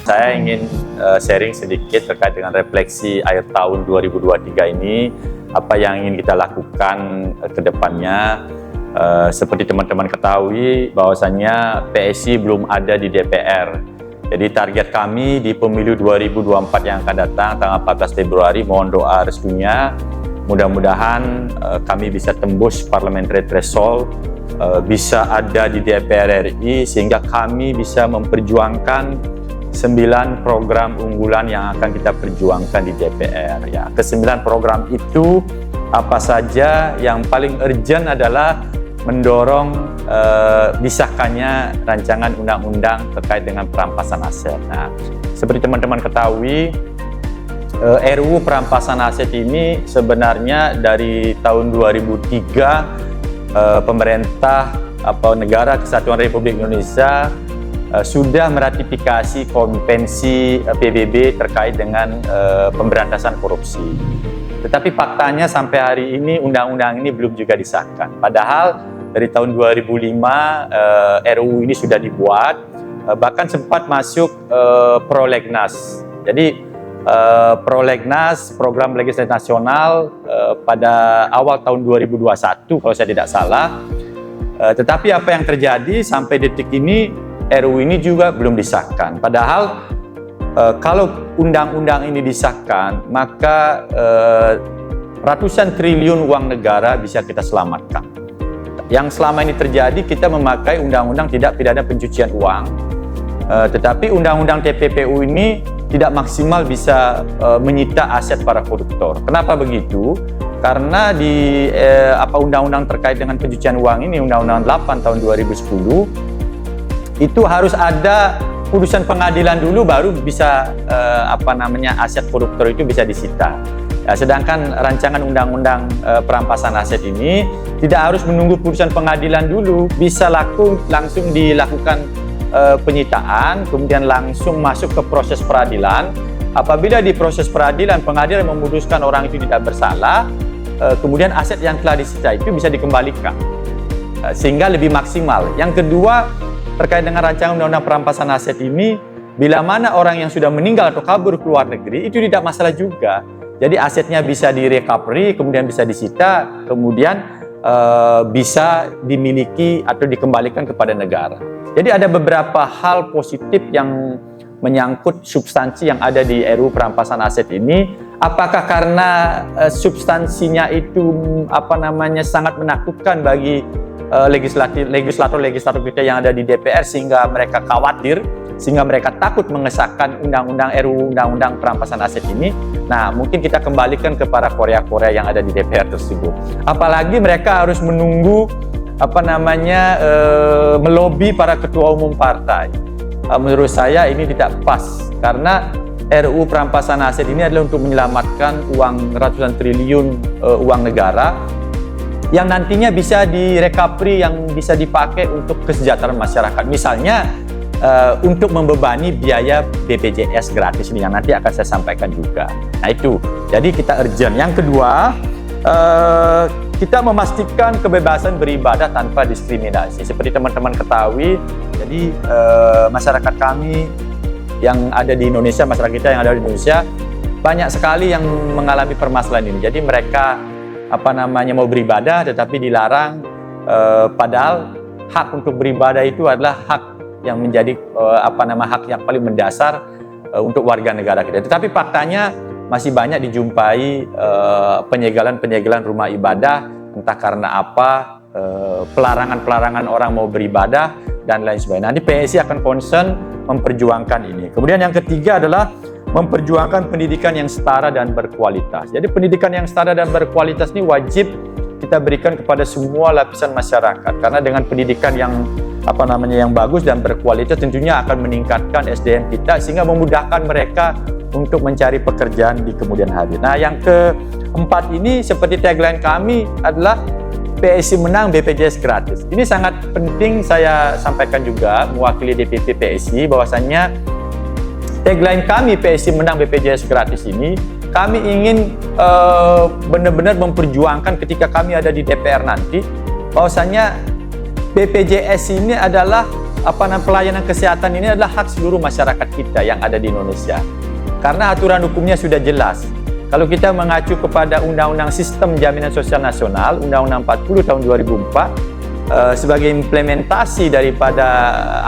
Saya ingin sharing sedikit terkait dengan refleksi akhir tahun 2023 ini, apa yang ingin kita lakukan ke depannya. Seperti teman-teman ketahui bahwasannya PSI belum ada di DPR. Jadi target kami di pemilu 2024 yang akan datang tanggal 14 Februari, mohon doa restunya. Mudah-mudahan kami bisa tembus parliamentary threshold, bisa ada di DPR RI sehingga kami bisa memperjuangkan 9 program unggulan yang akan kita perjuangkan di DPR. Ya, ke-9 program itu apa saja? Yang paling urgent adalah mendorong disahkannya rancangan undang-undang terkait dengan perampasan aset. Nah, seperti teman-teman ketahui, RUU perampasan aset ini sebenarnya dari tahun 2003 pemerintah negara Kesatuan Republik Indonesia sudah meratifikasi konvensi PBB terkait dengan pemberantasan korupsi. Tetapi faktanya sampai hari ini undang-undang ini belum juga disahkan. Padahal dari tahun 2005 RUU ini sudah dibuat, bahkan sempat masuk prolegnas. Jadi prolegnas, program legislasi nasional pada awal tahun 2021 kalau saya tidak salah. Tetapi apa yang terjadi sampai detik ini, RUU ini juga belum disahkan. Padahal kalau undang-undang ini disahkan, maka ratusan triliun uang negara bisa kita selamatkan. Yang selama ini terjadi, kita memakai undang-undang tidak pidana pencucian uang, tetapi undang-undang TPPU ini tidak maksimal bisa menyita aset para koruptor. Kenapa begitu? Karena di undang-undang terkait dengan pencucian uang ini, Undang-Undang 8 tahun 2010, itu harus ada putusan pengadilan dulu baru bisa aset koruptor itu bisa disita. Ya, sedangkan rancangan undang-undang perampasan aset ini tidak harus menunggu putusan pengadilan dulu, bisa langsung dilakukan penyitaan, kemudian langsung masuk ke proses peradilan. Apabila di proses peradilan pengadilan memutuskan orang itu tidak bersalah, kemudian aset yang telah disita itu bisa dikembalikan, sehingga lebih maksimal. Yang kedua, terkait dengan rancangan undang-undang perampasan aset ini, bila mana orang yang sudah meninggal atau kabur ke luar negeri, itu tidak masalah juga. Jadi asetnya bisa di-recovery, kemudian bisa disita, kemudian bisa dimiliki atau dikembalikan kepada negara. Jadi ada beberapa hal positif yang menyangkut substansi yang ada di RUU perampasan aset ini. Apakah karena substansinya itu sangat menakutkan bagi legislator kita yang ada di DPR sehingga mereka khawatir, sehingga mereka takut mengesahkan RUU undang-undang perampasan aset ini? Nah, mungkin kita kembalikan ke para Korea yang ada di DPR tersebut. Apalagi mereka harus menunggu melobi para ketua umum partai. Menurut saya ini tidak pas, karena RUU perampasan aset ini adalah untuk menyelamatkan uang ratusan triliun uang negara yang nantinya bisa di-recovery, yang bisa dipakai untuk kesejahteraan masyarakat. Misalnya untuk membebani biaya BPJS gratis ini yang nanti akan saya sampaikan juga. Nah itu, jadi kita urgent. Yang kedua, kita memastikan kebebasan beribadah tanpa diskriminasi. Seperti teman-teman ketahui, jadi masyarakat kami yang ada di Indonesia, masyarakat kita yang ada di Indonesia, banyak sekali yang mengalami permasalahan ini. Jadi mereka mau beribadah tetapi dilarang, padahal hak untuk beribadah itu adalah hak yang menjadi hak yang paling mendasar untuk warga negara kita. Tetapi faktanya masih banyak dijumpai penyegelan rumah ibadah, entah karena apa, pelarangan orang mau beribadah dan lain sebagainya. Nanti PSI akan concern memperjuangkan ini. Kemudian yang ketiga adalah memperjuangkan pendidikan yang setara dan berkualitas. Jadi pendidikan yang setara dan berkualitas ini wajib kita berikan kepada semua lapisan masyarakat, karena dengan pendidikan yang yang bagus dan berkualitas tentunya akan meningkatkan SDM kita sehingga memudahkan mereka untuk mencari pekerjaan di kemudian hari. Nah, yang keempat ini seperti tagline kami adalah PSI menang, BPJS gratis. Ini sangat penting saya sampaikan juga mewakili DPP PSI bahwasannya tagline kami PSI menang, BPJS gratis ini kami ingin benar-benar memperjuangkan ketika kami ada di DPR nanti, bahwasannya BPJS ini adalah pelayanan kesehatan ini adalah hak seluruh masyarakat kita yang ada di Indonesia. Karena aturan hukumnya sudah jelas. Kalau kita mengacu kepada Undang-Undang Sistem Jaminan Sosial Nasional, Undang-Undang 40 tahun 2004, sebagai implementasi daripada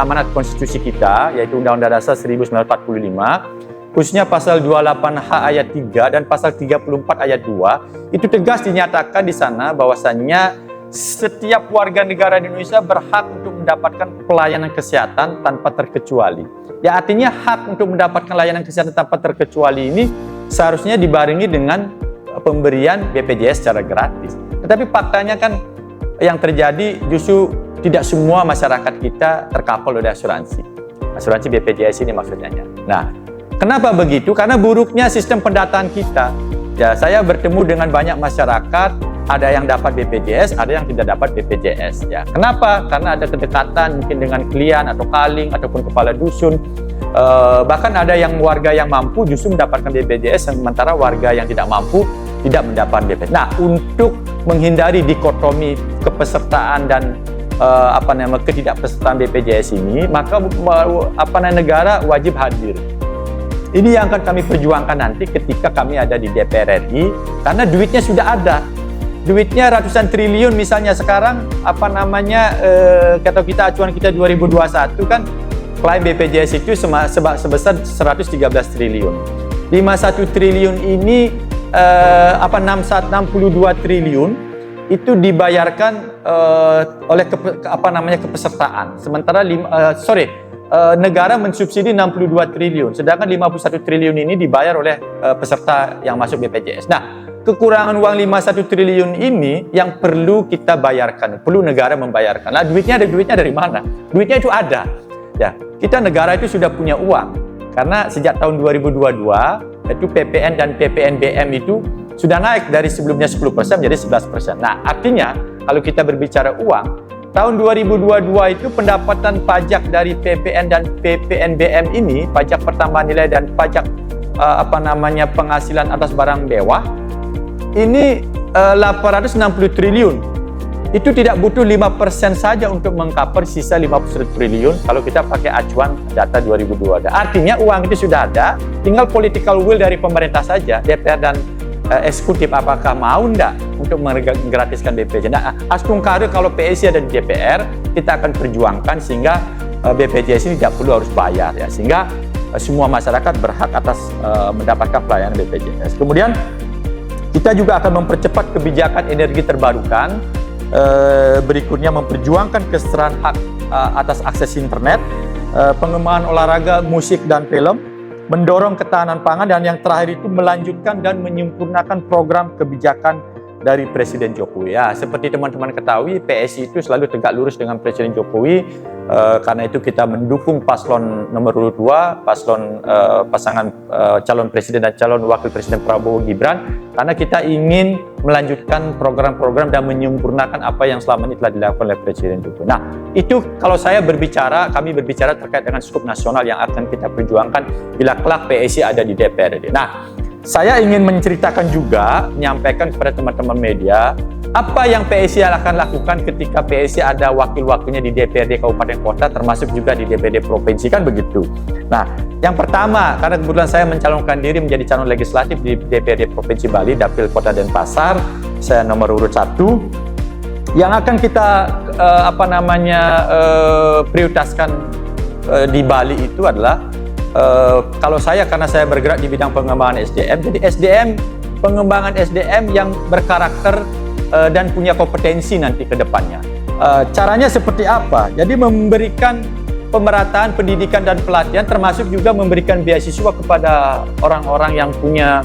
amanat konstitusi kita, yaitu Undang-Undang Dasar 1945, khususnya pasal 28H ayat 3 dan pasal 34 ayat 2, itu tegas dinyatakan di sana bahwasannya setiap warga negara di Indonesia berhak untuk mendapatkan pelayanan kesehatan tanpa terkecuali. Ya, artinya hak untuk mendapatkan layanan kesehatan tanpa terkecuali ini seharusnya dibarengi dengan pemberian BPJS secara gratis. Tetapi faktanya kan yang terjadi justru tidak semua masyarakat kita terkapal oleh asuransi BPJS ini maksudnya. Nah, kenapa begitu? Karena buruknya sistem pendataan kita. Ya, saya bertemu dengan banyak masyarakat, ada yang dapat BPJS, ada yang tidak dapat BPJS. Ya, kenapa? Karena ada kedekatan mungkin dengan klien atau kaling ataupun kepala dusun. Bahkan ada yang warga yang mampu justru mendapatkan BPJS, sementara warga yang tidak mampu tidak mendapatkan BPJS. Nah, untuk menghindari dikotomi kepesertaan dan ketidakpesertaan BPJS ini, maka negara wajib hadir. Ini yang akan kami perjuangkan nanti ketika kami ada di DPR RI, karena duitnya sudah ada. Duitnya ratusan triliun, misalnya sekarang kata kita acuan kita 2021 kan klaim BPJS itu sebesar 113 triliun. 51 triliun ini 62 triliun itu dibayarkan oleh kepesertaan. Sementara negara mensubsidi 62 triliun, sedangkan 51 triliun ini dibayar oleh peserta yang masuk BPJS. Nah, kekurangan uang 51 triliun ini yang perlu kita bayarkan, perlu negara membayarkan. Nah, duitnya dari mana? Duitnya itu ada. Ya, kita negara itu sudah punya uang. Karena sejak tahun 2022, itu PPN dan PPNBM itu sudah naik dari sebelumnya 10% menjadi 11%. Nah, artinya kalau kita berbicara uang, tahun 2022 itu pendapatan pajak dari PPN dan PPNBM ini, pajak pertambahan nilai dan pajak penghasilan atas barang mewah, ini 860 triliun. Itu tidak butuh 5% saja untuk mengcover sisa 51 triliun kalau kita pakai acuan data 2022. Artinya uang itu sudah ada, tinggal political will dari pemerintah saja, DPR dan eksekutif apakah mau enggak untuk menggratiskan BPJS. Nah, astungkari kalau PSI ada di DPR, kita akan perjuangkan sehingga BPJS ini tidak perlu harus bayar ya, sehingga semua masyarakat berhak atas mendapatkan pelayanan BPJS. Kemudian kita juga akan mempercepat kebijakan energi terbarukan. Berikutnya memperjuangkan kesetaraan hak atas akses internet, pengembangan olahraga, musik dan film, mendorong ketahanan pangan, dan yang terakhir itu melanjutkan dan menyempurnakan program kebijakan dari Presiden Jokowi. Ya, seperti teman-teman ketahui, PSI itu selalu tegak lurus dengan Presiden Jokowi. Karena itu kita mendukung paslon nomor 2, pasangan calon presiden dan calon wakil presiden Prabowo Gibran, karena kita ingin melanjutkan program-program dan menyempurnakan apa yang selama ini telah dilakukan oleh Presiden Jokowi. Nah, itu kalau kami berbicara terkait dengan skup nasional yang akan kita perjuangkan bila kelak PSI ada di DPR. Nah, saya ingin menceritakan juga, menyampaikan kepada teman-teman media, apa yang PSI akan lakukan ketika PSI ada wakil-wakilnya di DPRD Kabupaten Kota, termasuk juga di DPRD Provinsi, kan begitu. Nah, yang pertama, karena kebetulan saya mencalonkan diri menjadi calon legislatif di DPRD Provinsi Bali, Dapil Kota Denpasar, saya nomor urut 1, yang akan kita prioritaskan di Bali itu adalah kalau karena saya bergerak di bidang pengembangan SDM, jadi pengembangan SDM yang berkarakter dan punya kompetensi nanti ke depannya. Caranya seperti apa? Jadi memberikan pemerataan pendidikan dan pelatihan, termasuk juga memberikan beasiswa kepada orang-orang yang punya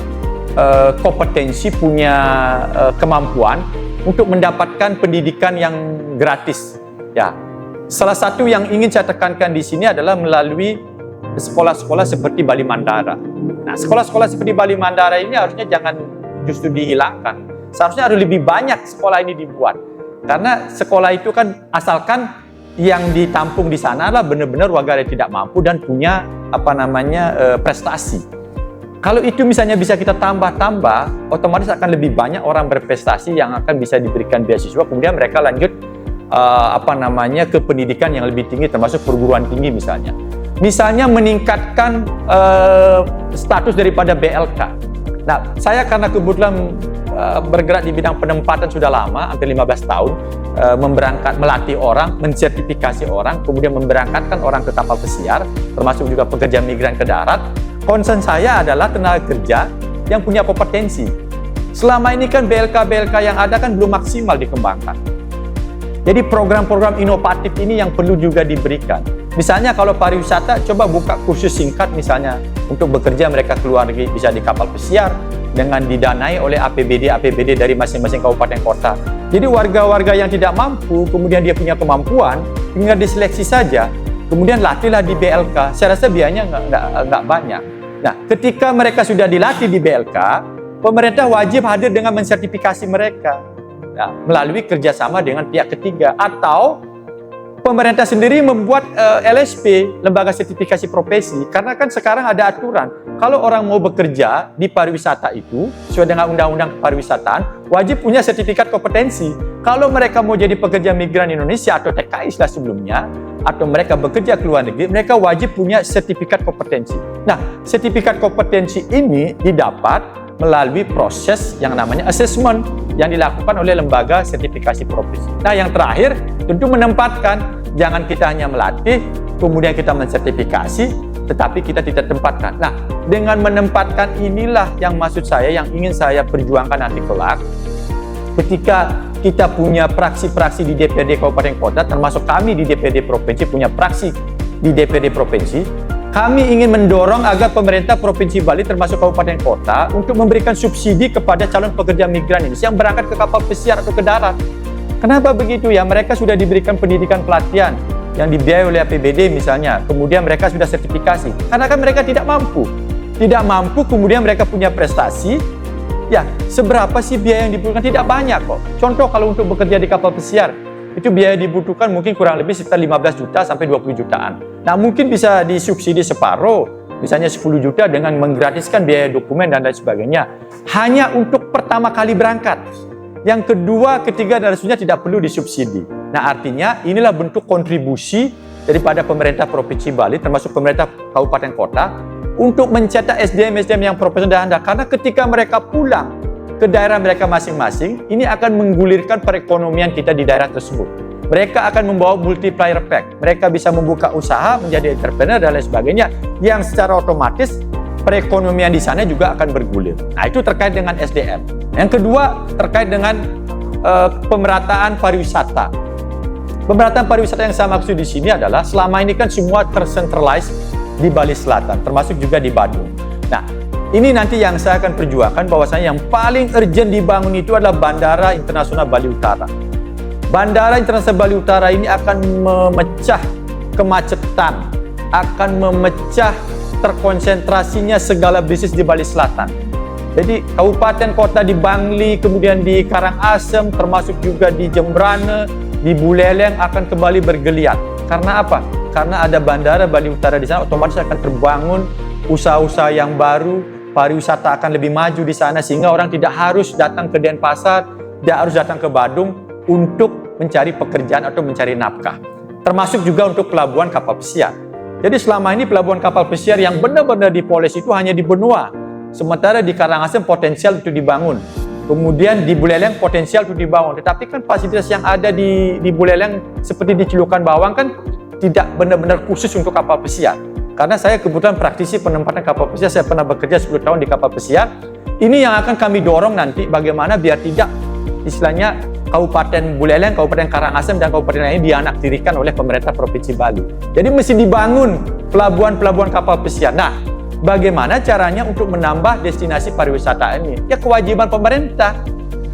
kompetensi, punya kemampuan untuk mendapatkan pendidikan yang gratis. Ya, salah satu yang ingin saya tekankan di sini adalah melalui sekolah-sekolah seperti Bali Mandara. Nah, sekolah-sekolah seperti Bali Mandara ini harusnya jangan justru dihilangkan. Seharusnya harus lebih banyak sekolah ini dibuat. Karena sekolah itu kan asalkan yang ditampung di sana adalah benar-benar warga yang tidak mampu dan punya prestasi. Kalau itu misalnya bisa kita tambah-tambah, otomatis akan lebih banyak orang berprestasi yang akan bisa diberikan beasiswa, kemudian mereka lanjut ke pendidikan yang lebih tinggi, termasuk perguruan tinggi misalnya. Misalnya meningkatkan status daripada BLK. Nah, saya karena kebetulan bergerak di bidang penempatan sudah lama, hampir 15 tahun, melatih orang, mensertifikasi orang, kemudian memberangkatkan orang ke kapal pesiar, termasuk juga pekerja migran ke darat. Concern saya adalah tenaga kerja yang punya kompetensi. Selama ini kan BLK yang ada kan belum maksimal dikembangkan. Jadi program-program inovatif ini yang perlu juga diberikan. Misalnya kalau pariwisata, coba buka kursus singkat misalnya untuk bekerja mereka keluar negeri, bisa di kapal pesiar dengan didanai oleh APBD dari masing-masing kabupaten kota. Jadi warga-warga yang tidak mampu, kemudian dia punya kemampuan, tinggal diseleksi saja, kemudian latihlah di BLK. Saya rasa biayanya nggak banyak. Nah, ketika mereka sudah dilatih di BLK, pemerintah wajib hadir dengan mensertifikasi mereka. Nah, melalui kerjasama dengan pihak ketiga, atau pemerintah sendiri membuat LSP, lembaga sertifikasi profesi. Karena kan sekarang ada aturan, kalau orang mau bekerja di pariwisata itu sesuai dengan undang-undang pariwisataan wajib punya sertifikat kompetensi. Kalau mereka mau jadi pekerja migran Indonesia atau TKI setelah sebelumnya, atau mereka bekerja ke luar negeri, mereka wajib punya sertifikat kompetensi. Nah, sertifikat kompetensi ini didapat melalui proses yang namanya assessment yang dilakukan oleh lembaga sertifikasi profesi. Nah, yang terakhir tentu menempatkan, jangan kita hanya melatih, kemudian kita mensertifikasi, tetapi kita tidak tempatkan. Nah, dengan menempatkan inilah yang maksud saya, yang ingin saya perjuangkan nanti kelak. Ketika kita punya praksi-praksi di DPRD Kabupaten Kota, termasuk kami di DPRD Provinsi punya praksi di DPRD Provinsi, kami ingin mendorong agar pemerintah Provinsi Bali termasuk kabupaten kota untuk memberikan subsidi kepada calon pekerja migran ini yang berangkat ke kapal pesiar atau ke darat. Kenapa begitu ya? Mereka sudah diberikan pendidikan pelatihan yang dibiayai oleh APBD misalnya, kemudian mereka sudah sertifikasi. Karena kan mereka tidak mampu. Tidak mampu, kemudian mereka punya prestasi. Ya, seberapa sih biaya yang dibutuhkan? Tidak banyak kok. Contoh kalau untuk bekerja di kapal pesiar, itu biaya dibutuhkan mungkin kurang lebih sekitar 15 juta sampai 20 jutaan. Nah, mungkin bisa disubsidi separuh, misalnya 10 juta dengan menggratiskan biaya dokumen dan lain sebagainya. Hanya untuk pertama kali berangkat. Yang kedua, ketiga, dan seterusnya tidak perlu disubsidi. Nah, artinya inilah bentuk kontribusi daripada pemerintah Provinsi Bali, termasuk pemerintah kabupaten kota, untuk mencetak SDM-SDM yang profesional dan handal. Karena ketika mereka pulang ke daerah mereka masing-masing, ini akan menggulirkan perekonomian kita di daerah tersebut. Mereka akan membawa multiplier effect. Mereka bisa membuka usaha, menjadi entrepreneur dan lain sebagainya, yang secara otomatis perekonomian di sana juga akan bergulir. Nah, itu terkait dengan SDM. Yang kedua, terkait dengan pemerataan pariwisata. Pemerataan pariwisata yang saya maksud di sini adalah selama ini kan semua tersentralize di Bali Selatan, termasuk juga di Badung. Nah, ini nanti yang saya akan perjuangkan, bahwasanya yang paling urgent dibangun itu adalah Bandara Internasional Bali Utara. Bandara Internasional Bali Utara ini akan memecah kemacetan, akan memecah terkonsentrasinya segala bisnis di Bali Selatan. Jadi kabupaten kota di Bangli, kemudian di Karangasem, termasuk juga di Jembrane, di Buleleng akan kembali bergeliat. Karena apa? Karena ada Bandara Bali Utara di sana, otomatis akan terbangun usaha-usaha yang baru, pariwisata akan lebih maju di sana, sehingga orang tidak harus datang ke Denpasar, tidak harus datang ke Badung untuk mencari pekerjaan atau mencari nafkah. Termasuk juga untuk pelabuhan kapal pesiar. Jadi selama ini pelabuhan kapal pesiar yang benar-benar dipoles itu hanya di benua. Sementara di Karangasem potensial untuk dibangun. Kemudian di Buleleng potensial untuk dibangun. Tetapi kan fasilitas yang ada di Buleleng seperti di Cilukan Bawang kan tidak benar-benar khusus untuk kapal pesiar. Karena saya kebetulan praktisi penempatan kapal pesiar, saya pernah bekerja 10 tahun di kapal pesiar. Ini yang akan kami dorong nanti, bagaimana biar tidak istilahnya Kabupaten Buleleng, Kabupaten Karangasem, dan kabupaten lain dianaktirikan oleh pemerintah Provinsi Bali. Jadi mesti dibangun pelabuhan-pelabuhan kapal pesiar. Nah, bagaimana caranya untuk menambah destinasi pariwisata ini? Ya kewajiban pemerintah.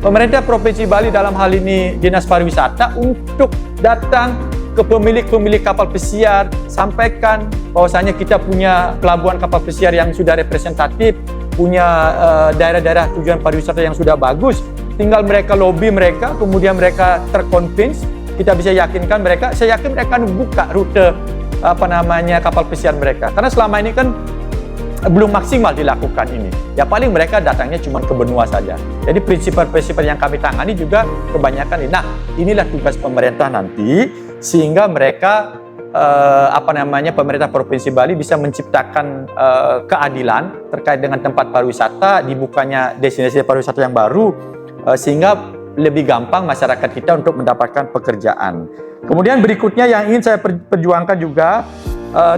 Pemerintah Provinsi Bali dalam hal ini Dinas Pariwisata untuk datang ke pemilik-pemilik kapal pesiar, sampaikan bahwasanya kita punya pelabuhan kapal pesiar yang sudah representatif, punya daerah-daerah tujuan pariwisata yang sudah bagus. Tinggal mereka lobby mereka, kemudian mereka terconvince, kita bisa yakinkan mereka, saya yakin mereka akan buka rute kapal pesiar mereka. Karena selama ini kan belum maksimal dilakukan ini. Ya paling mereka datangnya cuma ke benua saja. Jadi prinsip-prinsip yang kami tangani juga kebanyakan ini. Nah, inilah tugas pemerintah nanti, sehingga mereka pemerintah Provinsi Bali bisa menciptakan keadilan terkait dengan tempat pariwisata, dibukanya destinasi pariwisata yang baru, sehingga lebih gampang masyarakat kita untuk mendapatkan pekerjaan. Kemudian berikutnya yang ingin saya perjuangkan juga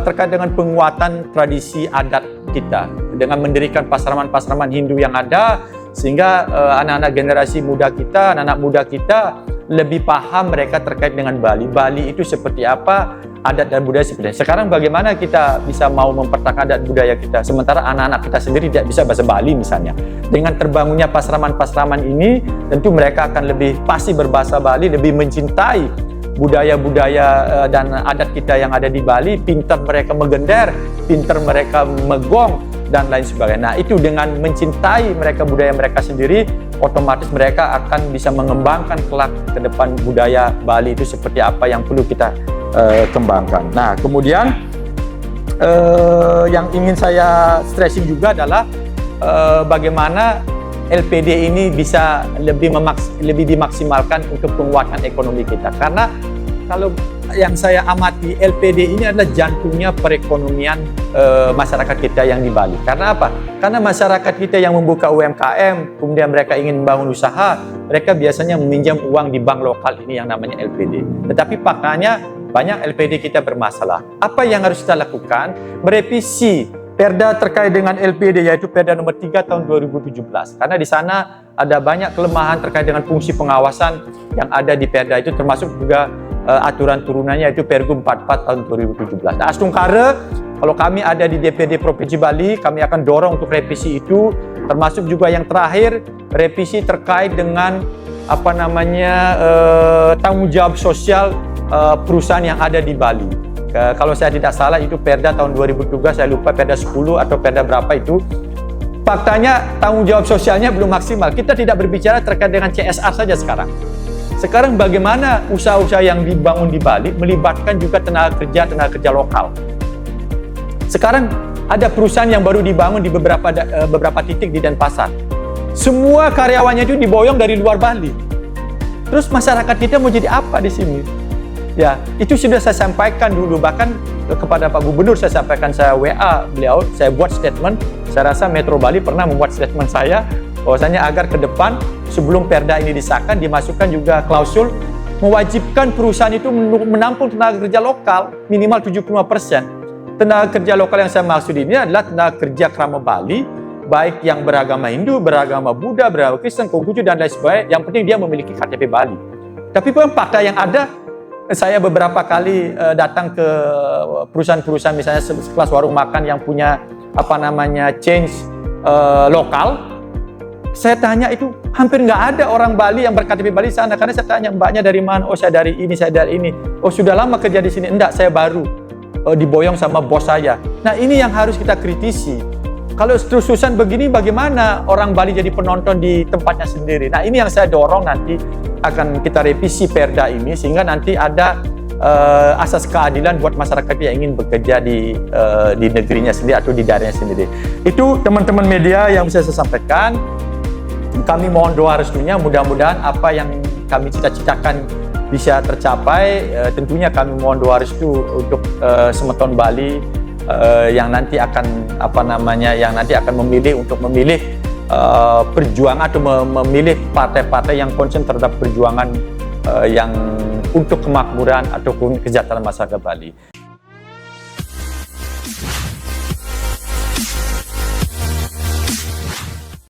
terkait dengan penguatan tradisi adat kita dengan mendirikan pasraman-pasraman Hindu yang ada, sehingga anak-anak generasi muda kita, anak-anak muda kita lebih paham mereka terkait dengan Bali. Bali itu seperti apa, adat dan budaya seperti apa. Sekarang bagaimana kita bisa mau mempertahankan adat budaya kita, sementara anak-anak kita sendiri tidak bisa bahasa Bali misalnya. Dengan terbangunnya pasraman-pasraman ini, tentu mereka akan lebih pasti berbahasa Bali, lebih mencintai budaya-budaya dan adat kita yang ada di Bali, pintar mereka menggender, pintar mereka megong, dan lain sebagainya. Nah, itu dengan mencintai mereka budaya mereka sendiri, otomatis mereka akan bisa mengembangkan kelak ke depan budaya Bali itu seperti apa yang perlu kita kembangkan. Nah, kemudian yang ingin saya stressing juga adalah bagaimana LPD ini bisa lebih dimaksimalkan untuk penguatan ekonomi kita. Karena kalau yang saya amati, LPD ini adalah jantungnya perekonomian masyarakat kita yang di Bali. Karena apa? Karena masyarakat kita yang membuka UMKM, kemudian mereka ingin membangun usaha, mereka biasanya meminjam uang di bank lokal ini yang namanya LPD. Tetapi faktanya banyak LPD kita bermasalah. Apa yang harus kita lakukan? Merevisi Perda terkait dengan LPD, yaitu Perda nomor 3 tahun 2017. Karena di sana ada banyak kelemahan terkait dengan fungsi pengawasan yang ada di Perda itu, termasuk juga aturan turunannya, yaitu Pergub 44 tahun 2017. Nah, Astungkara, kalau kami ada di DPD Provinsi Bali, kami akan dorong untuk revisi itu, termasuk juga yang terakhir, revisi terkait dengan tanggung jawab sosial perusahaan yang ada di Bali. Kalau saya tidak salah itu Perda tahun 2003, saya lupa Perda 10 atau Perda berapa itu. Faktanya tanggung jawab sosialnya belum maksimal. Kita tidak berbicara terkait dengan CSR saja sekarang. Sekarang bagaimana usaha-usaha yang dibangun di Bali melibatkan juga tenaga kerja lokal. Sekarang ada perusahaan yang baru dibangun di beberapa titik di Denpasar. Semua karyawannya itu diboyong dari luar Bali. Terus masyarakat kita mau jadi apa di sini? Ya, itu sudah saya sampaikan dulu, bahkan kepada Pak Gubernur saya sampaikan, saya WA beliau, saya buat statement. Saya rasa Metro Bali pernah membuat statement saya, bahwasanya agar ke depan sebelum Perda ini disahkan, dimasukkan juga klausul mewajibkan perusahaan itu menampung tenaga kerja lokal minimal 75%. Tenaga kerja lokal yang saya maksud ini adalah tenaga kerja kerama Bali, baik yang beragama Hindu, beragama Buddha, beragama Kristen, Konghucu, dan lain sebagainya. Yang penting dia memiliki KTP Bali. Tapi fakta yang ada, saya beberapa kali datang ke perusahaan-perusahaan misalnya sekelas warung makan yang punya change lokal. Saya tanya itu hampir nggak ada orang Bali yang berKTP Bali sana. Karena saya tanya, mbaknya dari mana? Oh, saya dari ini, saya dari ini. Oh, sudah lama kerja di sini? Enggak, saya baru. Diboyong sama bos saya. Nah, ini yang harus kita kritisi. Kalau terus-terusan begini, bagaimana orang Bali jadi penonton di tempatnya sendiri? Nah, ini yang saya dorong nanti akan kita revisi Perda ini, sehingga nanti ada asas keadilan buat masyarakat yang ingin bekerja di negerinya sendiri atau di daerahnya sendiri. Itu teman-teman media yang bisa saya sampaikan. Kami mohon doa restunya, mudah-mudahan apa yang kami cita-citakan bisa tercapai. Tentunya kami mohon doa restu untuk Semeton Bali yang nanti akan memilih perjuangan atau memilih partai-partai yang konsen terhadap perjuangan yang untuk kemakmuran ataupun kesejahteraan masyarakat Bali.